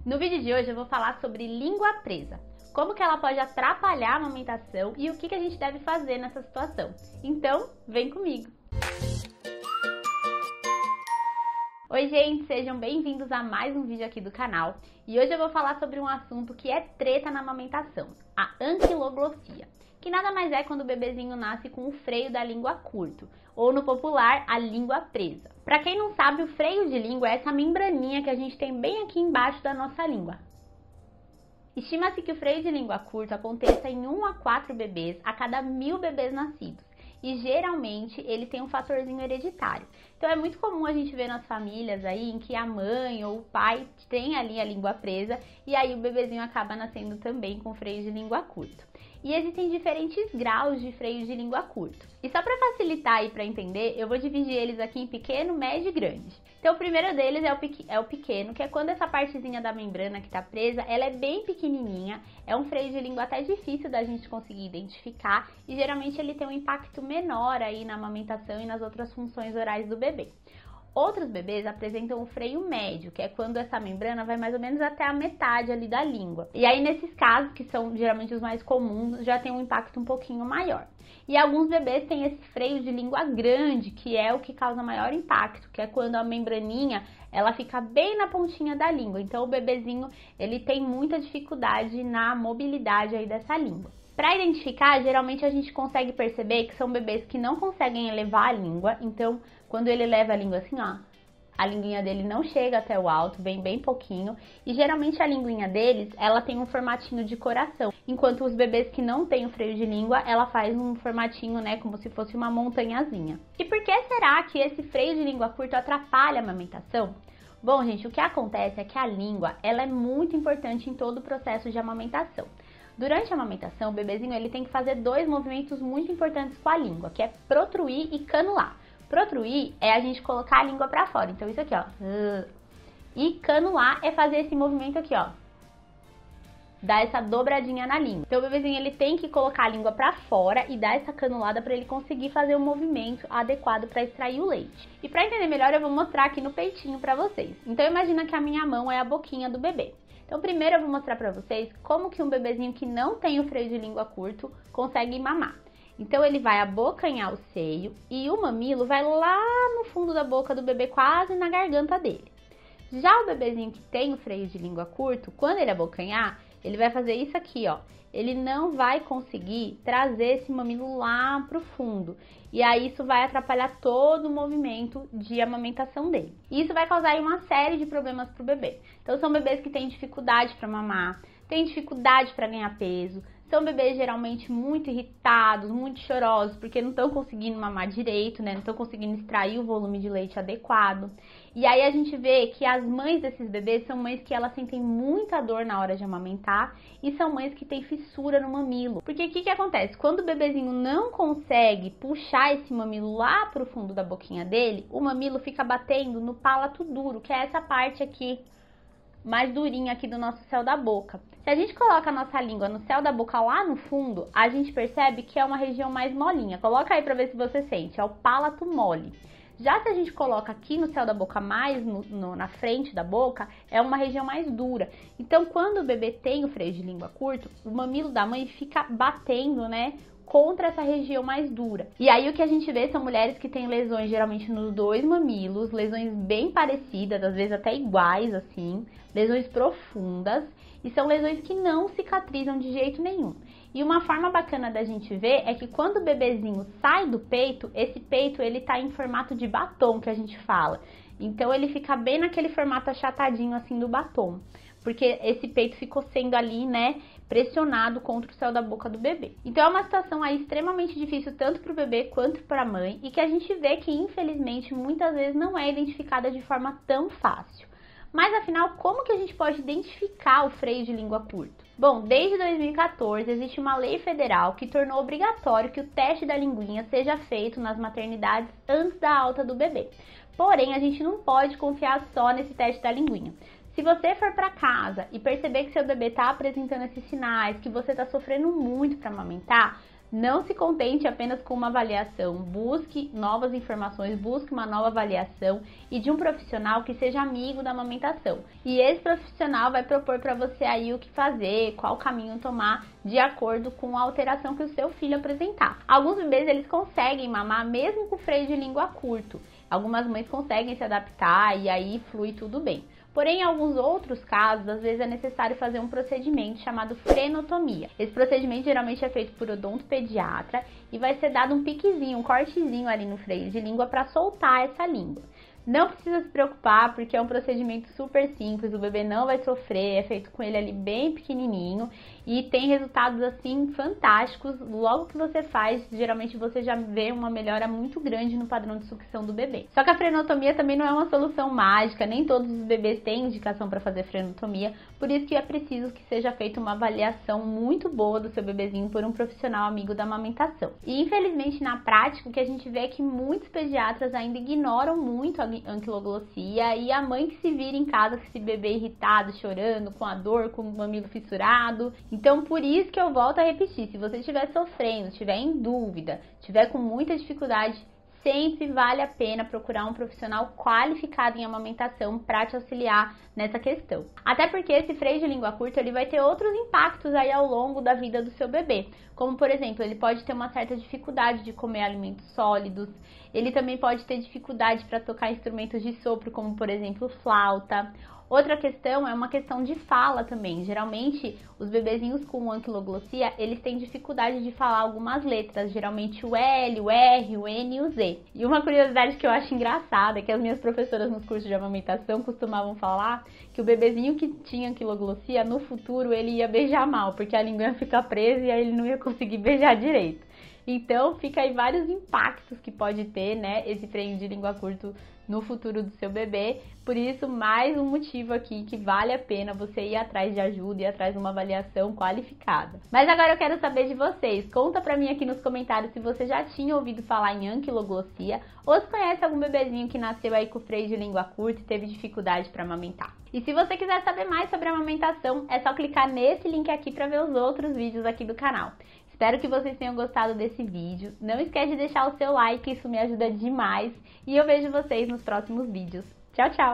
No vídeo de hoje eu vou falar sobre língua presa, como que ela pode atrapalhar a amamentação e o que a gente deve fazer nessa situação. Então, vem comigo! Oi gente, sejam bem-vindos a mais um vídeo aqui do canal. E hoje eu vou falar sobre um assunto que é treta na amamentação, a anquiloglossia, que nada mais é quando o bebezinho nasce com o freio da língua curto, ou no popular, a língua presa. Para quem não sabe, o freio de língua é essa membraninha que a gente tem bem aqui embaixo da nossa língua. Estima-se que o freio de língua curto aconteça em 1 a 4 bebês a cada 1000 bebês nascidos. E geralmente ele tem um fatorzinho hereditário. Então é muito comum a gente ver nas famílias aí em que a mãe ou o pai tem ali a língua presa e aí o bebezinho acaba nascendo também com freio de língua curto. E existem diferentes graus de freio de língua curto. E só para facilitar aí para entender, eu vou dividir eles aqui em pequeno, médio e grande. Então o primeiro deles é o pequeno, que é quando essa partezinha da membrana que está presa, ela é bem pequenininha, é um freio de língua até difícil da gente conseguir identificar e geralmente ele tem um impacto menor aí na amamentação e nas outras funções orais do bebê. Outros bebês apresentam o freio médio, que é quando essa membrana vai mais ou menos até a metade ali da língua. E aí nesses casos, que são geralmente os mais comuns, já tem um impacto um pouquinho maior. E alguns bebês têm esse freio de língua grande, que é o que causa maior impacto, que é quando a membraninha ela fica bem na pontinha da língua. Então o bebezinho ele tem muita dificuldade na mobilidade aí dessa língua. Para identificar, geralmente a gente consegue perceber que são bebês que não conseguem elevar a língua, então quando ele leva a língua assim, ó, a linguinha dele não chega até o alto, vem bem pouquinho, e geralmente a linguinha deles, ela tem um formatinho de coração, enquanto os bebês que não têm o freio de língua, ela faz um formatinho, né, como se fosse uma montanhazinha. E por que será que esse freio de língua curto atrapalha a amamentação? Bom, gente, o que acontece é que a língua, ela é muito importante em todo o processo de amamentação. Durante a amamentação, o bebezinho ele tem que fazer 2 movimentos muito importantes com a língua, que é protruir e canular. Protruir é a gente colocar a língua para fora, então isso aqui, ó. E canular é fazer esse movimento aqui, ó. Dar essa dobradinha na língua. Então o bebezinho ele tem que colocar a língua para fora e dar essa canulada para ele conseguir fazer o movimento adequado para extrair o leite. E para entender melhor, eu vou mostrar aqui no peitinho para vocês. Então imagina que a minha mão é a boquinha do bebê. Então primeiro eu vou mostrar para vocês como que um bebezinho que não tem o freio de língua curto consegue mamar. Então ele vai abocanhar o seio e o mamilo vai lá no fundo da boca do bebê, quase na garganta dele. Já o bebezinho que tem o freio de língua curto, quando ele abocanhar, ele vai fazer isso aqui, ó. Ele não vai conseguir trazer esse mamilo lá pro fundo. E aí isso vai atrapalhar todo o movimento de amamentação dele. E isso vai causar aí uma série de problemas pro bebê. Então são bebês que têm dificuldade para mamar, têm dificuldade para ganhar peso. São bebês geralmente muito irritados, muito chorosos, porque não estão conseguindo mamar direito, né? Não estão conseguindo extrair o volume de leite adequado. E aí a gente vê que as mães desses bebês são mães que elas sentem muita dor na hora de amamentar e são mães que têm fissura no mamilo. Porque o que acontece? Quando o bebezinho não consegue puxar esse mamilo lá pro fundo da boquinha dele, o mamilo fica batendo no palato duro, que é essa parte aqui mais durinha aqui do nosso céu da boca. Se a gente coloca a nossa língua no céu da boca lá no fundo, a gente percebe que é uma região mais molinha. Coloca aí pra ver se você sente, é o palato mole. Já se a gente coloca aqui no céu da boca, mais na frente da boca, é uma região mais dura. Então, quando o bebê tem o freio de língua curto, o mamilo da mãe fica batendo, né, contra essa região mais dura. E aí o que a gente vê são mulheres que têm lesões geralmente nos 2 mamilos, lesões bem parecidas, às vezes até iguais assim, lesões profundas, e são lesões que não cicatrizam de jeito nenhum. E uma forma bacana da gente ver é que quando o bebezinho sai do peito, esse peito ele tá em formato de batom, que a gente fala. Então ele fica bem naquele formato achatadinho assim do batom, porque esse peito ficou sendo ali, né, pressionado contra o céu da boca do bebê. Então é uma situação aí extremamente difícil tanto para o bebê quanto para a mãe e que a gente vê que infelizmente muitas vezes não é identificada de forma tão fácil. Mas afinal, como que a gente pode identificar o freio de língua curto? Bom, desde 2014 existe uma lei federal que tornou obrigatório que o teste da linguinha seja feito nas maternidades antes da alta do bebê. Porém, a gente não pode confiar só nesse teste da linguinha. Se você for para casa e perceber que seu bebê está apresentando esses sinais, que você está sofrendo muito para amamentar, Não se contente apenas com uma avaliação, busque novas informações, busque uma nova avaliação e de um profissional que seja amigo da amamentação. E esse profissional vai propor para você aí o que fazer, qual caminho tomar de acordo com a alteração que o seu filho apresentar. Alguns bebês eles conseguem mamar mesmo com freio de língua curto. Algumas mães conseguem se adaptar e aí flui tudo bem. Porém, em alguns outros casos, às vezes é necessário fazer um procedimento chamado frenotomia. Esse procedimento geralmente é feito por odontopediatra e vai ser dado um piquezinho, um cortezinho ali no freio de língua para soltar essa língua. Não precisa se preocupar porque é um procedimento super simples, o bebê não vai sofrer, é feito com ele ali bem pequenininho e tem resultados assim fantásticos. Logo que você faz, geralmente você já vê uma melhora muito grande no padrão de sucção do bebê. Só que a frenotomia também não é uma solução mágica, nem todos os bebês têm indicação para fazer frenotomia, por isso que é preciso que seja feita uma avaliação muito boa do seu bebezinho por um profissional amigo da amamentação. E infelizmente na prática o que a gente vê é que muitos pediatras ainda ignoram muito a anquiloglossia e a mãe que se vira em casa com esse bebê irritado, chorando, com a dor, com o mamilo fissurado. Então por isso que eu volto a repetir, se você estiver sofrendo, estiver em dúvida, estiver com muita dificuldade, sempre vale a pena procurar um profissional qualificado em amamentação para te auxiliar nessa questão. Até porque esse freio de língua curta ele vai ter outros impactos aí ao longo da vida do seu bebê. Como, por exemplo, ele pode ter uma certa dificuldade de comer alimentos sólidos, ele também pode ter dificuldade para tocar instrumentos de sopro, como, por exemplo, flauta. Outra questão é uma questão de fala também. Geralmente, os bebezinhos com anquiloglossia, eles têm dificuldade de falar algumas letras, geralmente o L, o R, o N e o Z. E uma curiosidade que eu acho engraçada é que as minhas professoras nos cursos de amamentação costumavam falar que o bebezinho que tinha anquiloglossia, no futuro ele ia beijar mal, porque a língua ia ficar presa e aí ele não ia conseguir beijar direito. Então, fica aí vários impactos que pode ter, né, esse freio de língua curto no futuro do seu bebê. Por isso, mais um motivo aqui que vale a pena você ir atrás de ajuda e atrás de uma avaliação qualificada. Mas agora eu quero saber de vocês. Conta pra mim aqui nos comentários se você já tinha ouvido falar em anquiloglossia ou se conhece algum bebezinho que nasceu aí com freio de língua curta e teve dificuldade para amamentar. E se você quiser saber mais sobre a amamentação, é só clicar nesse link aqui para ver os outros vídeos aqui do canal. Espero que vocês tenham gostado desse vídeo. Não esquece de deixar o seu like, isso me ajuda demais. E eu vejo vocês nos próximos vídeos. Tchau, tchau!